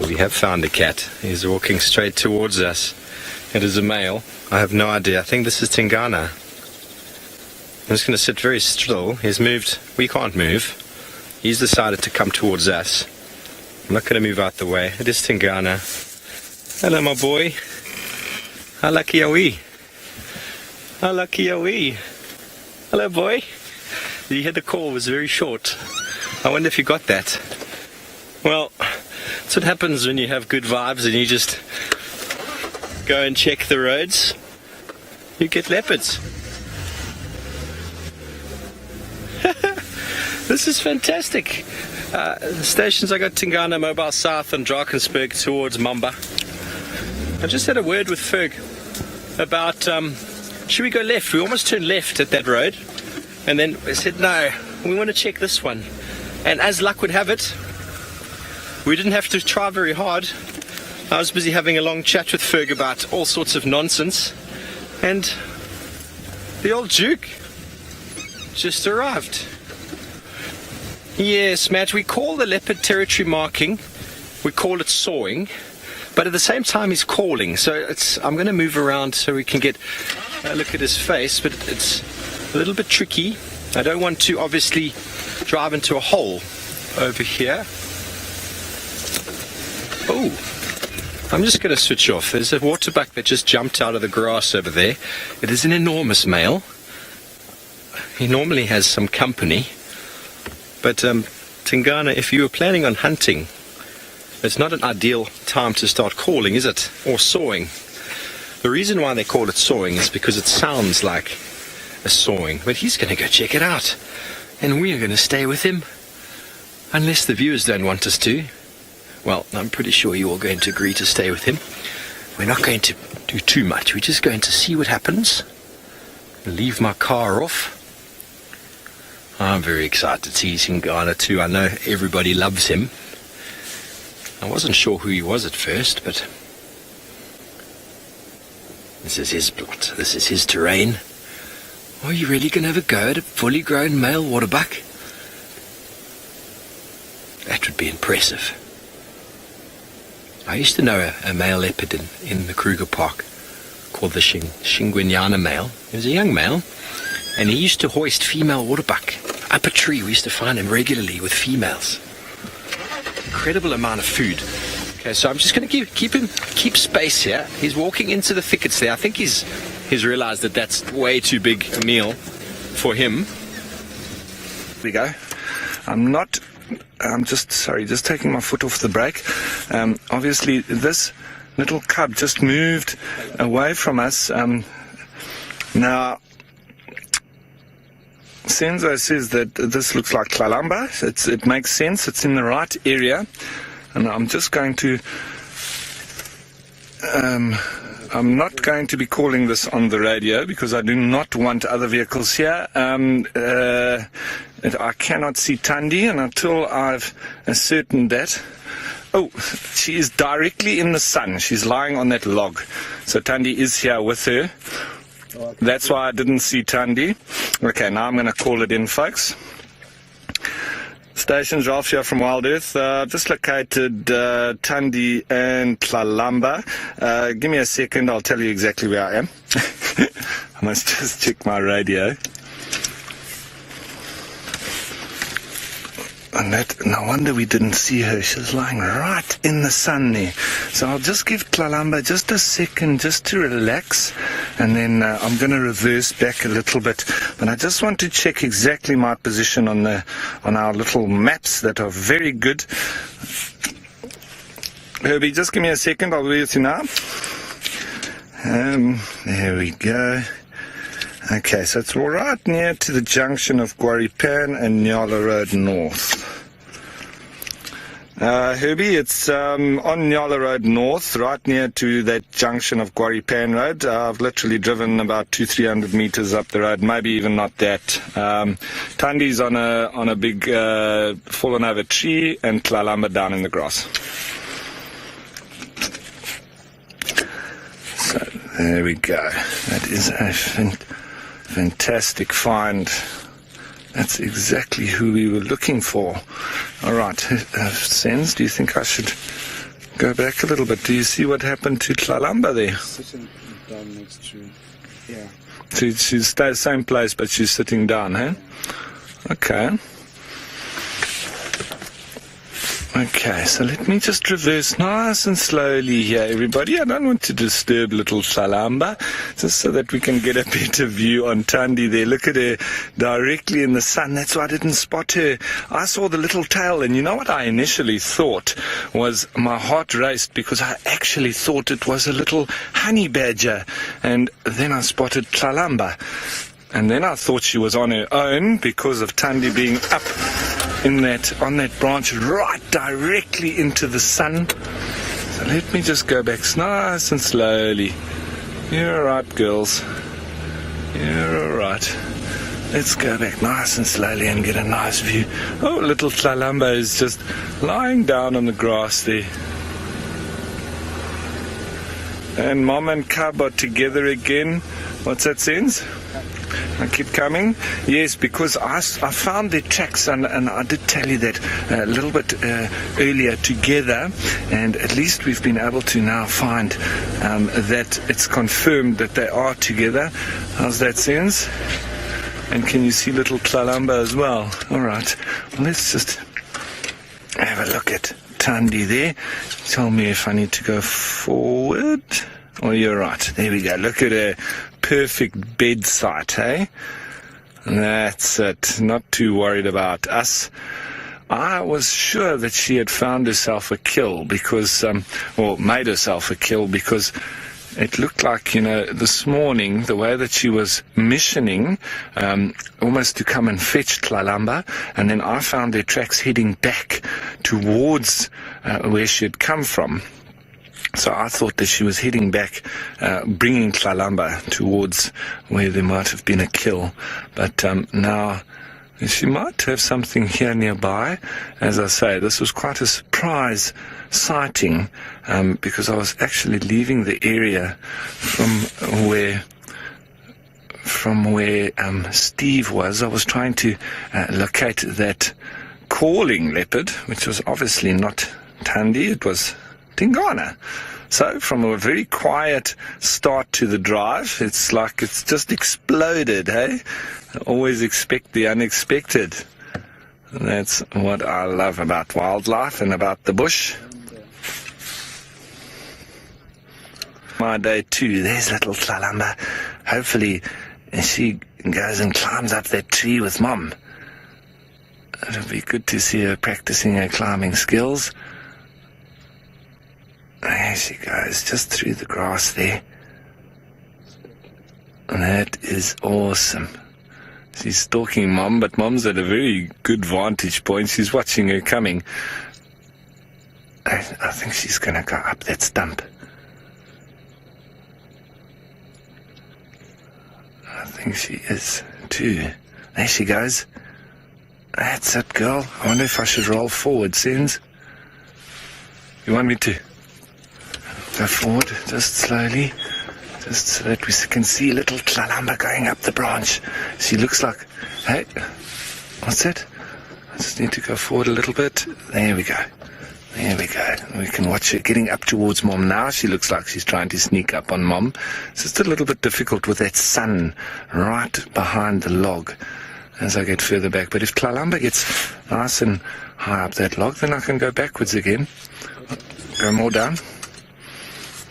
We have found a cat. He's walking straight towards us. It is a male. I have no idea. I think this is Tingana. I'm just going to sit very still. He's moved. We can't move. He's decided to come towards us. I'm not going to move out the way. It is Tingana. Hello, my boy. How lucky are we? How lucky are we? Hello, boy. You heard the call was very short. I wonder if you got that. Well, that's what happens when you have good vibes and you just go and check the roads. You get leopards. This is fantastic. The stations, I got Tingana, Mobile South and Drakensberg towards Mamba. I just had a word with Ferg about should we go left? We almost turned left at that road and then I said no, we want to check this one. And as luck would have it, we didn't have to try very hard. I was busy having a long chat with Ferg about all sorts of nonsense, and the old Duke just arrived. Yes, Matt, we call the leopard territory marking, we call it sawing, but at the same time he's calling. So I'm going to move around so we can get a look at his face, but it's a little bit tricky. I don't want to obviously drive into a hole over here. Oh, I'm just going to switch off. There's a waterbuck that just jumped out of the grass over there. It is an enormous male. He normally has some company. But Tingana, if you were planning on hunting, it's not an ideal time to start calling, is it? Or sawing. The reason why they call it sawing is because it sounds like a sawing. But he's going to go check it out. And we are going to stay with him. Unless the viewers don't want us to. Well, I'm pretty sure you're all going to agree to stay with him. We're not going to do too much. We're just going to see what happens. Leave my car off. I'm very excited to see Tingana too. I know everybody loves him. I wasn't sure who he was at first, but this is his plot. This is his terrain. Are you really going to have a go at a fully grown male waterbuck? That would be impressive. I used to know a male leopard in the Kruger Park called the Shingwenyana male. He was a young male, and he used to hoist female waterbuck up a tree. We used to find him regularly with females. Incredible amount of food. Okay, so I'm just going to keep space here. He's walking into the thickets there. I think he's realized that that's way too big a meal for him. Here we go. I'm just taking my foot off the brake. Obviously, this little cub just moved away from us. Now, Senzo says that this looks like Tlalamba. It makes sense. It's in the right area. And I'm just going to... I'm not going to be calling this on the radio because I do not want other vehicles here. I cannot see Thandi, and until I've ascertained that... Oh, she is directly in the sun. She's lying on that log. So Thandi is here with her. That's why I didn't see Thandi. Okay, now I'm going to call it in, folks. Station Ralph here from Wild Earth. Just located Thandi and Tlalamba. Give me a second, I'll tell you exactly where I am. I must just check my radio. And no wonder we didn't see her. She was lying right in the sun there. So I'll just give Tlalamba just a second just to relax. And then I'm going to reverse back a little bit. But I just want to check exactly my position on our little maps that are very good. Herbie, just give me a second. I'll be with you now. There we go. Okay, so it's right near to the junction of Guaripan and Nyala Road North. Herbie, it's on Nyala Road North, right near to that junction of Guaripan Road. I've literally driven about 200-300 meters up the road, maybe even not that. Thandi's on a big fallen over tree, and Tlalamba down in the grass. So there we go. That is a fantastic find. That's exactly who we were looking for. All right, Sens, do you think I should Go back a little bit. Do you see what happened to Tlalamba there? Sitting down next to, yeah. She's stayed same place, but she's sitting down, eh? Okay. Okay, so let me just reverse nice and slowly here, everybody. I don't want to disturb little Tlalamba, just so that we can get a better view on Thandi there. Look at her directly in the sun. That's why I didn't spot her. I saw the little tail, and you know what I initially thought was, my heart raced because I actually thought it was a little honey badger. And then I spotted Tlalamba. And then I thought she was on her own because of Thandi being up on that branch right directly into the sun. So let me just go back nice and slowly. You're alright, girls. You're alright. Let's go back nice and slowly and get a nice view. Oh, little Tlalamba is just lying down on the grass there. And Mom and Cub are together again. What's that sense? I keep coming. Yes, because I found their tracks, and I did tell you that a little bit earlier together, and at least we've been able to now find that it's confirmed that they are together. How's that sense? And can you see little Tlalamba as well? All right. Well, let's just have a look at Thandi there. Tell me if I need to go forward. Oh, you're right. There we go. Look at her perfect bed site, hey? That's it. Not too worried about us. I was sure that she had found herself a kill because, or made herself a kill because it looked like, this morning, the way that she was missioning, almost to come and fetch Tlalamba, and then I found their tracks heading back towards where she had come from. So I thought that she was heading back, bringing Tlalamba towards where there might have been a kill. But now she might have something here nearby. As I say, this was quite a surprise sighting because I was actually leaving the area from where Steve was. I was trying to locate that calling leopard, which was obviously not Thandi, it was Tingana. So from a very quiet start to the drive, it's like it's just exploded, hey? Always expect the unexpected. And that's what I love about wildlife and about the bush. My day too. There's little Tlalamba. Hopefully she goes and climbs up that tree with Mom. It'll be good to see her practicing her climbing skills. There she goes, just through the grass there. And that is awesome. She's stalking Mom, but Mom's at a very good vantage point. She's watching her coming. I think she's going to go up that stump. I think she is too. There she goes. That's it, girl. I wonder if I should roll forward, Sens. You want me to? Go forward, just slowly, just so that we can see little Tlalamba going up the branch. She looks like, hey, what's that? I just need to go forward a little bit. There we go. There we go. We can watch her getting up towards Mom now. She looks like she's trying to sneak up on Mom. It's just a little bit difficult with that sun right behind the log as I get further back. But if Tlalamba gets nice and high up that log, then I can go backwards again. Go more down.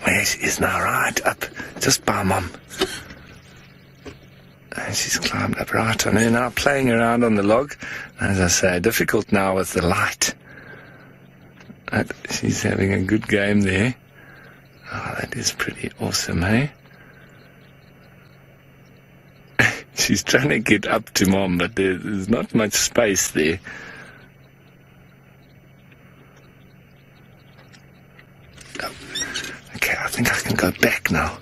There she is now, right up, just by Mom. And she's climbed up right on her now, playing around on the log. As I say, difficult now with the light. But she's having a good game there. Oh, that is pretty awesome, eh? She's trying to get up to Mom, but there's not much space there. Okay, I think I can go back now.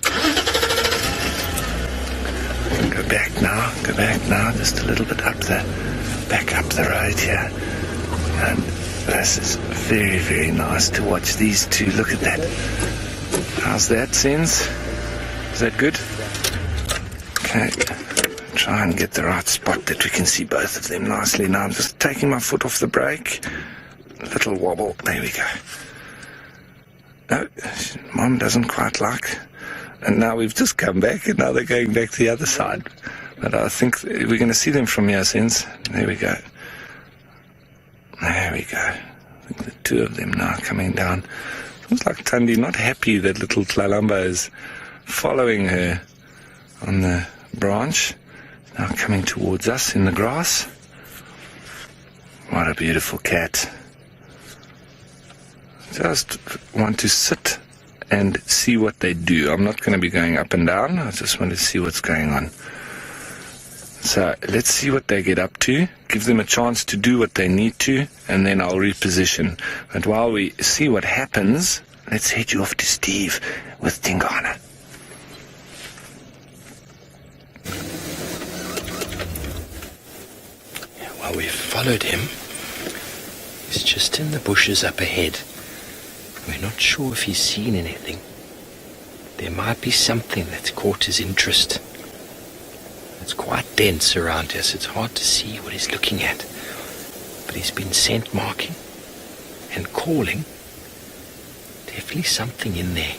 I can go back now, just a little bit back up the road here. And this is very, very nice to watch these two. Look at that. How's that, Sens? Is that good? Okay, try and get the right spot that we can see both of them nicely. Now I'm just taking my foot off the brake. A little wobble, there we go. No, Mom doesn't quite like. And now we've just come back, and now they're going back to the other side. But I think we're going to see them from here, since. There we go. There we go. I think the two of them now coming down. Looks like Thandi not happy that little Tlalamba is following her on the branch. Now coming towards us in the grass. What a beautiful cat. Just want to sit and see what they do. I'm not going to be going up and down. I just want to see what's going on. So let's see what they get up to, give them a chance to do what they need to, and then I'll reposition. But while we see what happens, let's head you off to Steve with Tingana. Yeah, well, we've followed him. He's just in the bushes up ahead. We're not sure if he's seen anything. There might be something that's caught his interest. It's quite dense around here, so it's hard to see what he's looking at. But he's been scent marking and calling. Definitely something in there.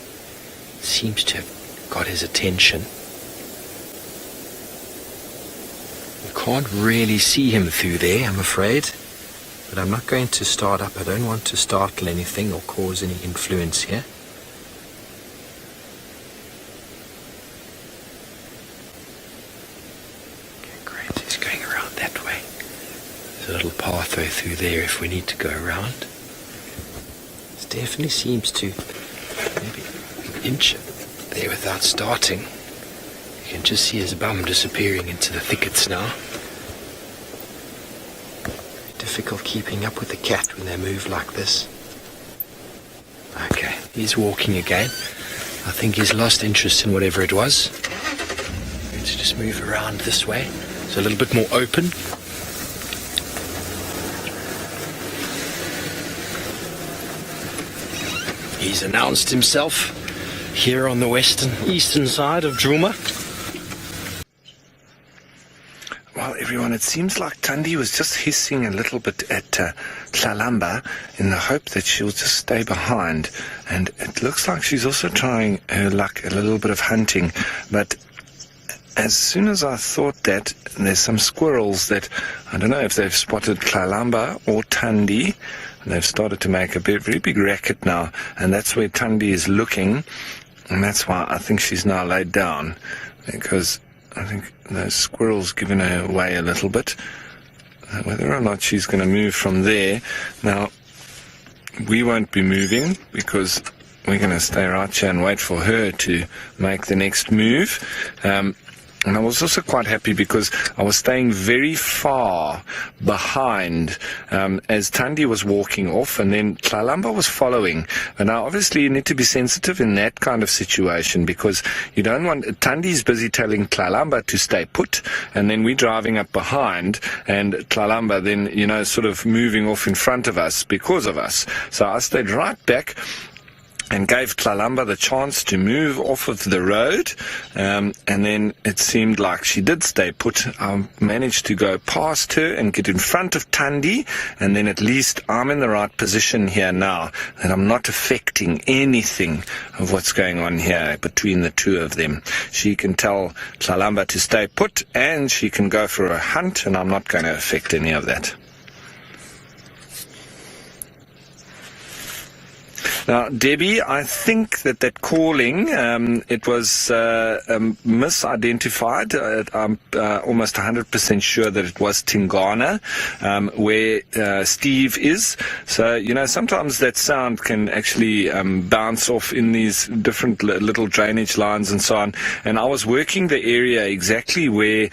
Seems to have got his attention. We can't really see him through there, I'm afraid. But I'm not going to start up. I don't want to startle anything or cause any influence here. Okay, great. He's going around that way. There's a little pathway through there if we need to go around. It definitely seems to maybe inch it there without starting. You can just see his bum disappearing into the thickets now. Difficult keeping up with the cat when they move like this. Okay, he's walking again. I think he's lost interest in whatever it was. Let's just move around this way. It's a little bit more open. He's announced himself here on the eastern side of Djuma. Well, everyone, it seems like Thandi was just hissing a little bit at Tlalamba in the hope that she'll just stay behind. And it looks like she's also trying her luck a little bit of hunting. But as soon as I thought that, there's some squirrels that, I don't know if they've spotted Tlalamba or Thandi. They've started to make a very big racket now. And that's where Thandi is looking. And that's why I think she's now laid down. Because I think those squirrels giving her away a little bit. Whether or not she's going to move from there. Now, we won't be moving because we're going to stay right here and wait for her to make the next move. And I was also quite happy because I was staying very far behind as Thandi was walking off, and then Tlalamba was following. And now, obviously, you need to be sensitive in that kind of situation because you don't want... Thandi's busy telling Tlalamba to stay put, and then we're driving up behind, and Tlalamba then, you know, sort of moving off in front of us because of us. So I stayed right back and gave Tlalamba the chance to move off of the road, and then it seemed like she did stay put. I managed to go past her and get in front of Thandi, and then at least I'm in the right position here now, and I'm not affecting anything of what's going on here between the two of them. She can tell Tlalamba to stay put, and she can go for a hunt, and I'm not going to affect any of that. Now, Debbie, I think that calling, it was misidentified. I'm almost 100% sure that it was Tingana, where Steve is. So, you know, sometimes that sound can actually bounce off in these different little drainage lines and so on. And I was working the area exactly where...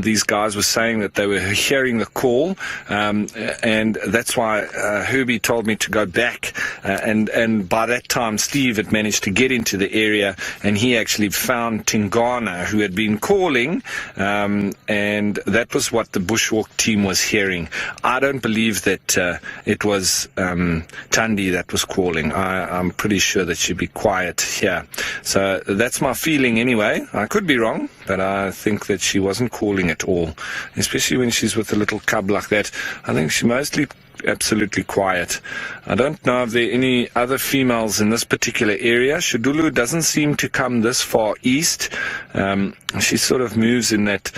these guys were saying that they were hearing the call, and that's why Herbie told me to go back, and by that time Steve had managed to get into the area, and he actually found Tingana, who had been calling, and that was what the bushwalk team was hearing. I don't believe that it was Thandi that was calling. I'm pretty sure that she'd be quiet here. So that's my feeling anyway. I could be wrong, but I think that she wasn't calling at all, especially when she's with a little cub like that. I think she's mostly absolutely quiet. I don't know if there are any other females in this particular area. Shudulu doesn't seem to come this far east. She sort of moves in that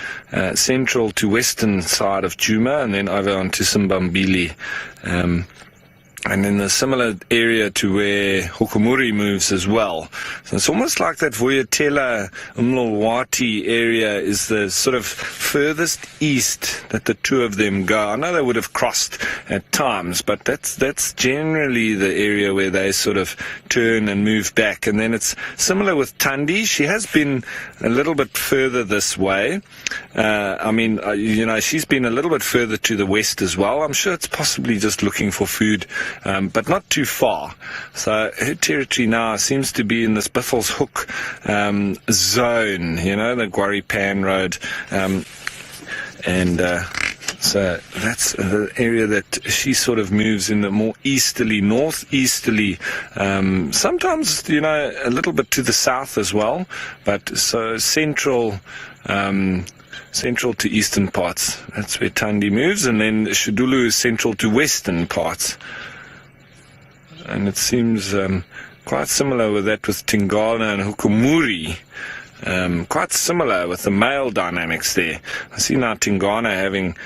central to western side of Juma and then over onto Simbambili. And in a similar area to where Hukumuri moves as well. So it's almost like that Vuyatela, Umlawati area is the sort of furthest east that the two of them go. I know they would have crossed at times, but that's generally the area where they sort of turn and move back. And then it's similar with Thandi. She has been a little bit further this way. She's been a little bit further to the west as well. I'm sure it's possibly just looking for food. But not too far. So her territory now seems to be in this Biffles Hook zone, the Guaripan Road. So that's the area that she sort of moves in the more easterly, northeasterly, sometimes, a little bit to the south as well, but so central to eastern parts. That's where Thandi moves, and then Shudulu is central to western parts. And it seems quite similar with that with Tingana and Hukumuri. Quite similar with the male dynamics there. I see now Tingana having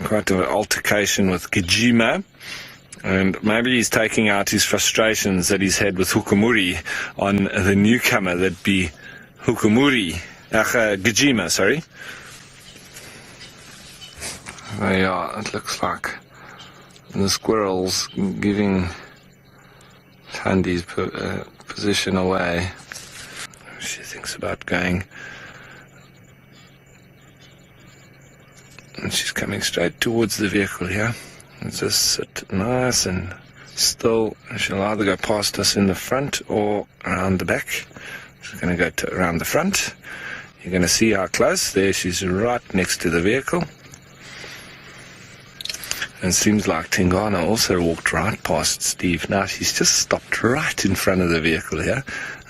quite an altercation with Gajima. And maybe he's taking out his frustrations that he's had with Hukumuri on the newcomer, that'd be Gajima, sorry. There you are, it looks like the squirrel's giving Thandi's position away. She thinks about going. And she's coming straight towards the vehicle here. And just sit nice and still. She'll either go past us in the front or around the back. She's going to go around the front. You're going to see how close. There she's right next to the vehicle. And it seems like Tingana also walked right past Steve. Now she's just stopped right in front of the vehicle here.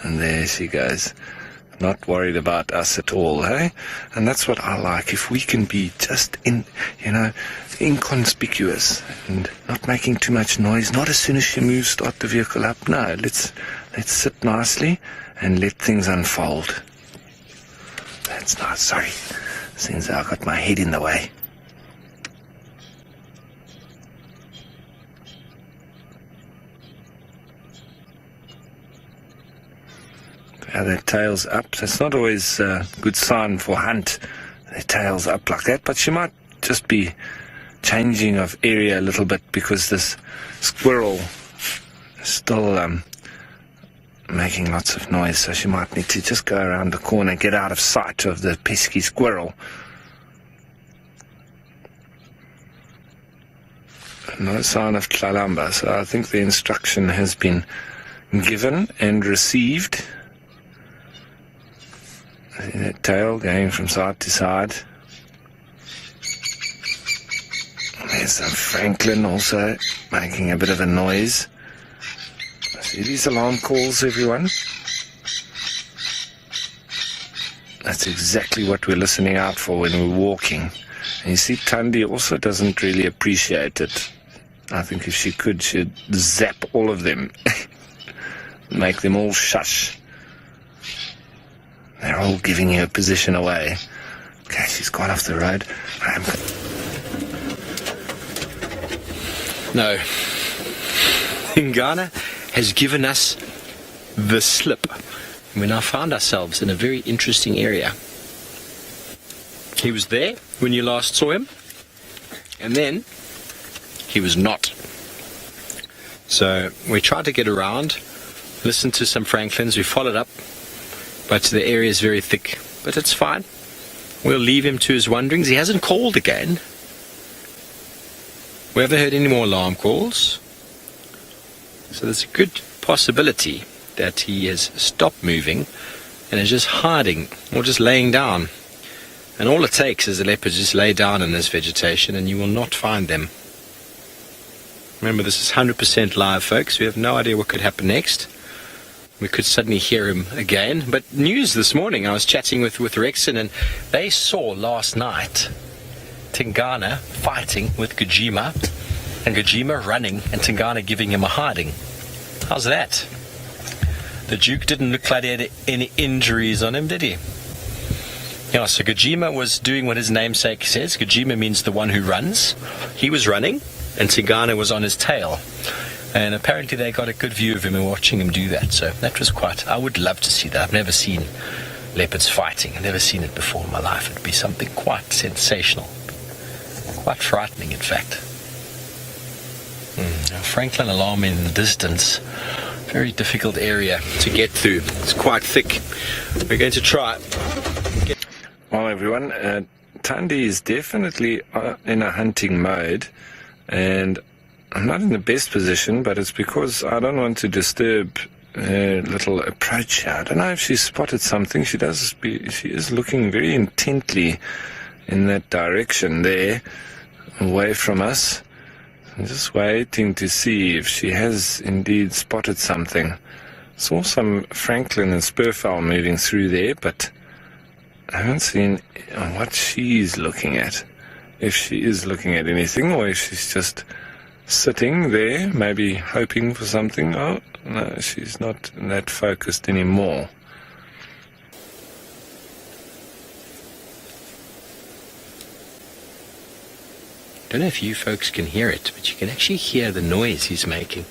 And there she goes. Not worried about us at all, hey? And that's what I like. If we can be just inconspicuous and not making too much noise. Not as soon as she moves, start the vehicle up. No, let's sit nicely and let things unfold. That's nice. Sorry. Seems I got my head in the way. Their tail's up. That's not always a good sign for hunt. Their tail's up like that, but she might just be changing of area a little bit because this squirrel is still making lots of noise, so she might need to just go around the corner, get out of sight of the pesky squirrel. No sign of Tlalamba, so I think the instruction has been given and received. See that tail going from side to side. There's some Franklin also making a bit of a noise. See these alarm calls, everyone? That's exactly what we're listening out for when we're walking. And you see, Thandi also doesn't really appreciate it. I think if she could, she'd zap all of them. Make them all shush. They're all giving her position away. Okay, she's gone off the road. No. Tingana has given us the slip. We now found ourselves in a very interesting area. He was there when you last saw him, and then he was not. So we tried to get around, listened to some Franklins, we followed up, but the area is very thick. But it's fine. We'll leave him to his wanderings. He hasn't called again. We haven't heard any more alarm calls. So there's a good possibility that he has stopped moving and is just hiding or just laying down. And all it takes is a leopard just lay down in this vegetation and you will not find them. Remember, this is 100% live, folks. We have no idea what could happen next. we could suddenly hear him again. But news this morning, I was chatting with Rexon, and they saw last night Tingana fighting with Gajima, and Gajima running and Tingana giving him a hiding. How's that? The Duke didn't look like he had any injuries on him, did he? Yeah, so Gajima was doing what his namesake says. Gajima means the one who runs. He was running, and Tingana was on his tail. And apparently they got a good view of him and watching him do that. So that was I would love to see that. I've never seen leopards fighting. I've never seen it before in my life. It'd be something quite sensational. Quite frightening, in fact. Franklin Alarm in the distance. Very difficult area to get through. It's quite thick. We're going to try. Well, everyone, Thandi is definitely in a hunting mode, and I'm not in the best position, but it's because I don't want to disturb her little approach here. I don't know if she spotted something. She is looking very intently in that direction there, away from us. I'm just waiting to see if she has indeed spotted something. Saw some Franklin and spurfowl moving through there, but I haven't seen what she's looking at. If she is looking at anything, or if she's just sitting there, maybe hoping for something. Oh, no, she's not that focused anymore. I don't know if you folks can hear it, but you can actually hear the noise he's making.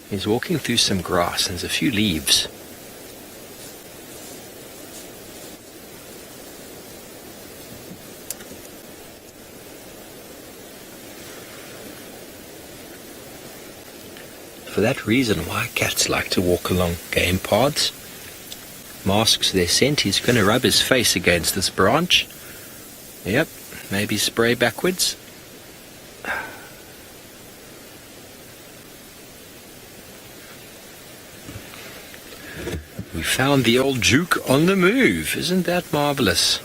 He's walking through some grass, and there's a few leaves. For that reason, why cats like to walk along game paths, masks their scent. He's going to rub his face against this branch. Yep, maybe spray backwards. We found the old Duke on the move. Isn't that marvelous?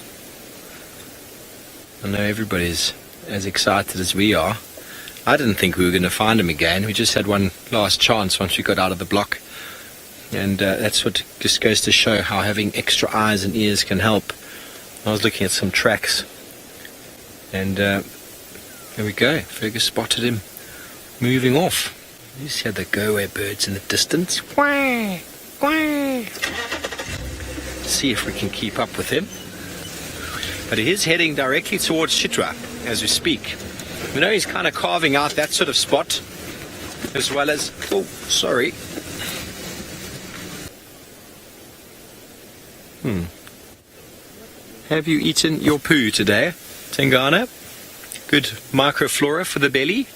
I know everybody's as excited as we are. I didn't think we were going to find him again. We just had one last chance once we got out of the block. And that's what just goes to show how having extra eyes and ears can help. I was looking at some tracks. And there we go. Fergus spotted him moving off. You see the go-away birds in the distance. Quack, quack. See if we can keep up with him. But he is heading directly towards Chitwa as we speak. You know, he's kind of carving out that sort of spot, as well as, oh, sorry. Have you eaten your poo today, Tingana? Good microflora for the belly.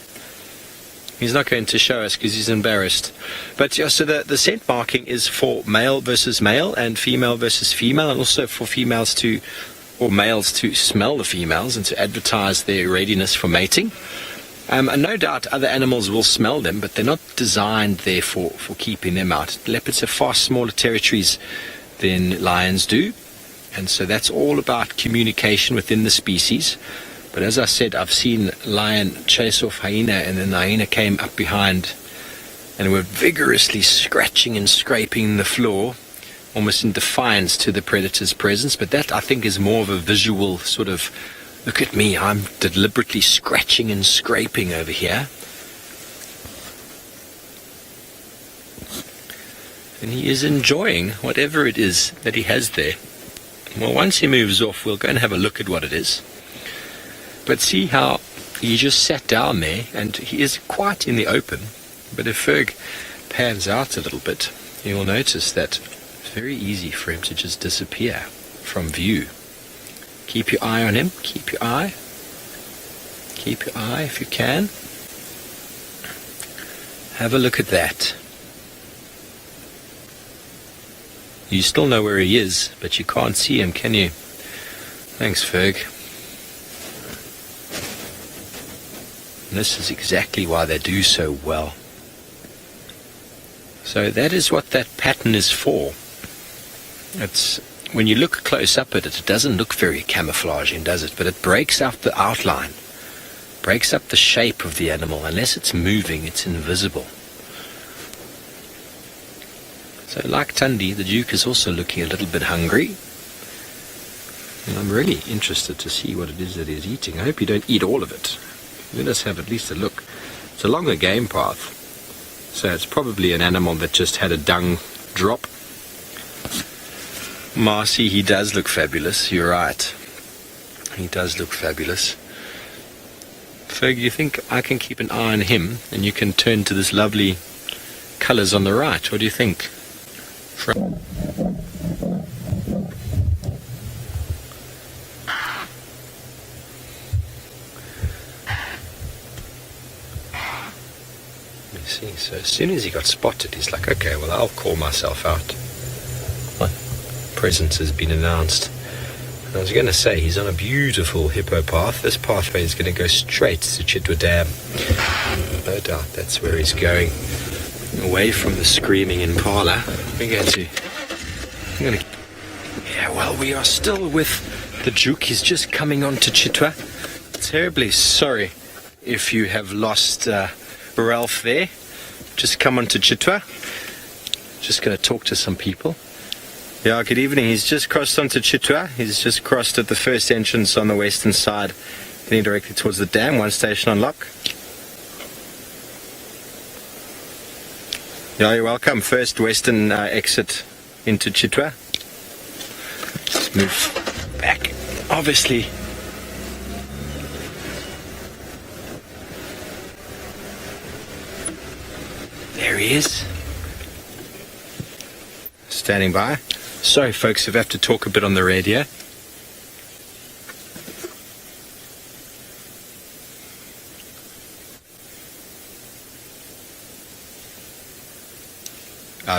He's not going to show us because he's embarrassed. But yeah, so the scent marking is for male versus male and female versus female, and also for females to, or males to smell the females and to advertise their readiness for mating. And no doubt other animals will smell them, but they're not designed there for keeping them out. Leopards have far smaller territories than lions do, and so that's all about communication within the species. But as I said, I've seen lion chase off hyena, and then the hyena came up behind and were vigorously scratching and scraping the floor, almost in defiance to the predator's presence. But that, I think, is more of a visual sort of, look at me, I'm deliberately scratching and scraping over here. And he is enjoying whatever it is that he has there. Well, once he moves off, we'll go and have a look at what it is. But see how he just sat down there, and he is quite in the open. But if Ferg pans out a little bit, you will notice that it's very easy for him to just disappear from view. Keep your eye on him. Keep your eye. Keep your eye if you can. Have a look at that. You still know where he is, but you can't see him, can you? Thanks, Ferg. And this is exactly why they do so well. So that is what that pattern is for. It's, when you look close up at it, it doesn't look very camouflaging, does it? But it breaks out the outline, breaks up the shape of the animal. Unless it's moving, it's invisible. So like Thandi, the Duke is also looking a little bit hungry. And I'm really interested to see what it is that he's eating. I hope you don't eat all of it. Let us have at least a look. It's a longer game path, so it's probably an animal that just had a dung drop. Marcy, he does look fabulous. You're right. He does look fabulous. Ferg, you think I can keep an eye on him and you can turn to this lovely colours on the right? What do you think? Let me see. So as soon as he got spotted, he's like, okay, well, I'll call myself out. My presence has been announced. I was going to say, he's on a beautiful hippo path. This pathway is going to go straight to Chitwa Dam. No doubt that's where he's going. Away from the screaming impala. Yeah, well, we are still with the Duke. He's just coming on to Chitwa. Terribly sorry if you have lost Ralph there. Just come on to Chitwa. Just going to talk to some people. Yeah, good evening. He's just crossed onto Chitwa. He's just crossed at the first entrance on the western side, heading directly towards the dam. One station on lock. Yeah, you're welcome. First western exit into Chitwa. Just move back. Obviously, there he is. Standing by. Sorry, folks, if I have to talk a bit on the radio.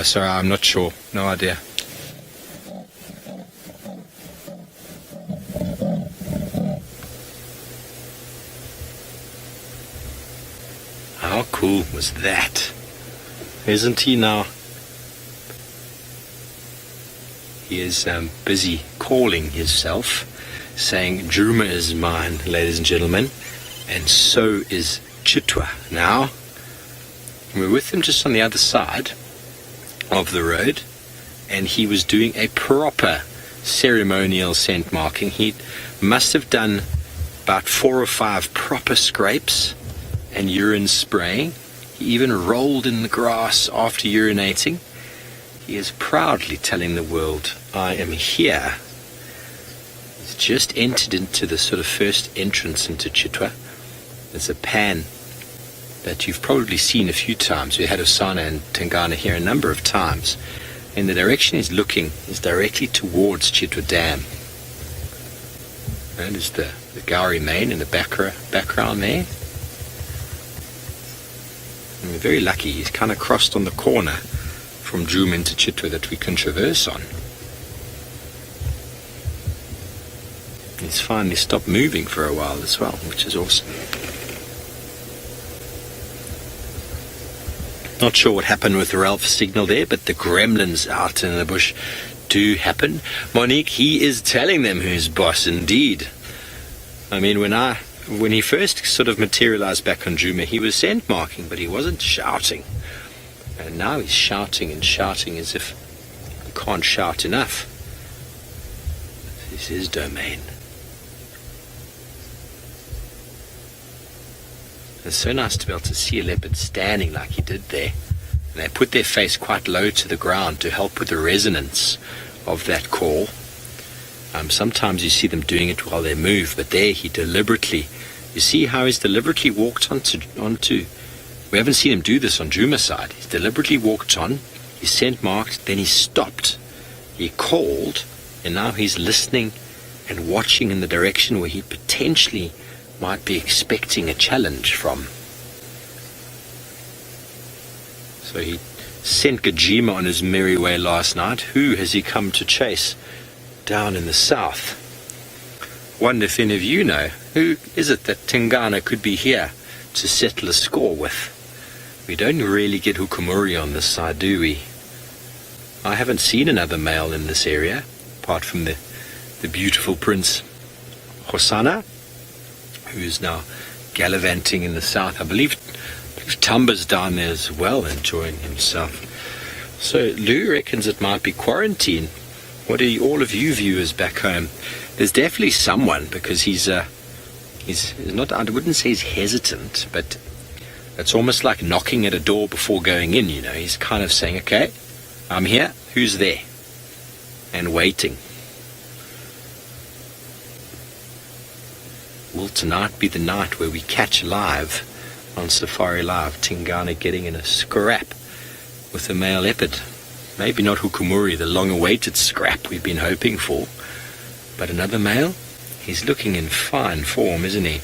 Sorry, I'm not sure. No idea. How cool was that? Isn't he now? He is busy calling himself, saying, Djuma is mine, ladies and gentlemen, and so is Chitwa. Now, we're with him just on the other side of the road, and he was doing a proper ceremonial scent marking. He must have done about 4 or 5 proper scrapes and urine spraying. He even rolled in the grass after urinating. He is proudly telling the world, I am here. He's just entered into the sort of first entrance into Chitwa. There's a pan that you've probably seen a few times. We had Osana and Tingana here a number of times. And the direction he's looking is directly towards Chitwa Dam. And there's the Gowrie Main in the background there. And we're very lucky. He's kind of crossed on the corner from Djuma into Chitwa that we can traverse on. He's finally stopped moving for a while as well, which is awesome. Not sure what happened with Ralph's signal there, but the gremlins out in the bush do happen. Monique, he is telling them who's boss indeed. I mean, when he first sort of materialized back on Djuma, he was scent marking, but he wasn't shouting. And now he's shouting and shouting as if he can't shout enough. This is his domain. It's so nice to be able to see a leopard standing like he did there. And they put their face quite low to the ground to help with the resonance of that call. Sometimes you see them doing it while they move, but there he deliberately, you see how he's deliberately walked onto we haven't seen him do this on Djuma's side. He's deliberately walked on, he scent marked, then he stopped. He called, and now he's listening and watching in the direction where he potentially might be expecting a challenge from. So he sent Gajima on his merry way last night. Who has he come to chase down in the south? Wonder if any of you know, who is it that Tingana could be here to settle a score with? We don't really get Hukumuri on this side, do we? I haven't seen another male in this area, apart from the beautiful Prince Hosana, who's now gallivanting in the south. I believe Tamba's down there as well, enjoying himself. So Lou reckons it might be quarantine. What do all of you viewers back home? There's definitely someone, because he's not, I wouldn't say he's hesitant, but it's almost like knocking at a door before going in, you know. He's kind of saying, okay, I'm here, who's there? And waiting. Will tonight be the night where we catch live on Safari Live Tingana getting in a scrap with a male leopard? Maybe not Hukumuri, the long-awaited scrap we've been hoping for, but another male? He's looking in fine form, isn't he?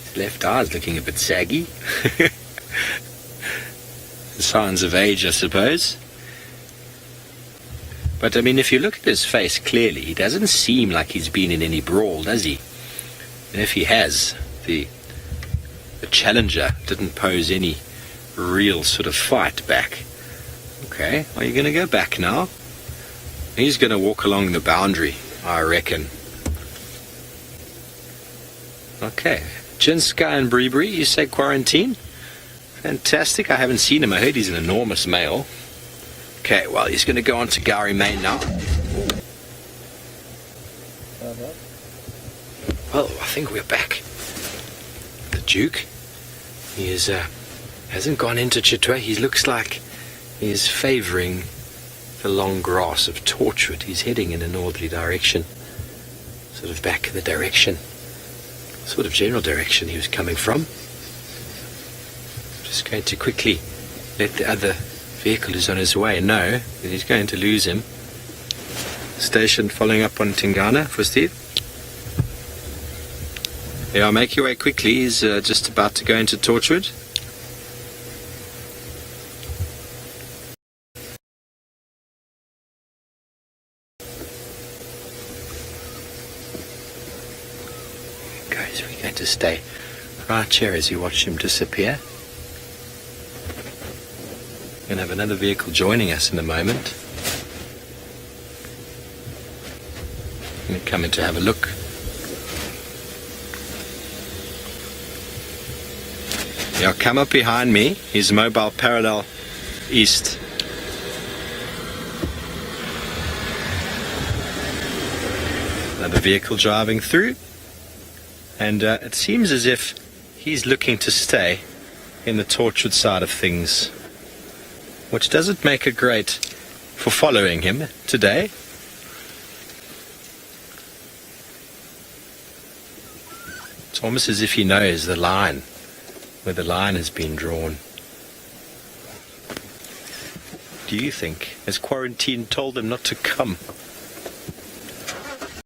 His left eye's looking a bit saggy. Signs of age, I suppose. But I mean, if you look at his face clearly, he doesn't seem like he's been in any brawl, does he? And if he has, the challenger didn't pose any real sort of fight back. Okay, are you going to go back now? He's going to walk along the boundary, I reckon. Okay, Jinska and Bree, you say quarantine? Fantastic, I haven't seen him. I heard he's an enormous male. Okay, well, he's going to go on to Gowrie Main now. Well, I think we're back. The Duke, he hasn't gone into Chitwa. He looks like he is favouring the long grass of Torchwood. He's heading in a northerly direction, sort of back in the direction, sort of general direction he was coming from. Just going to quickly let the other vehicle who's on his way know that he's going to lose him. Station following up on Tingana for Steve. Yeah, make your way quickly. He's just about to go into Torchwood. Guys, we're going to stay right here as you watch him disappear. We're going to have another vehicle joining us in a moment. I'm going to come in to have a look. Yeah, come up behind me. He's mobile parallel east. Another vehicle driving through. And it seems as if he's looking to stay in the Torchwood side of things, which doesn't make it great for following him today. It's almost as if he knows the line, where the line has been drawn. Do you think, has quarantine told them not to come?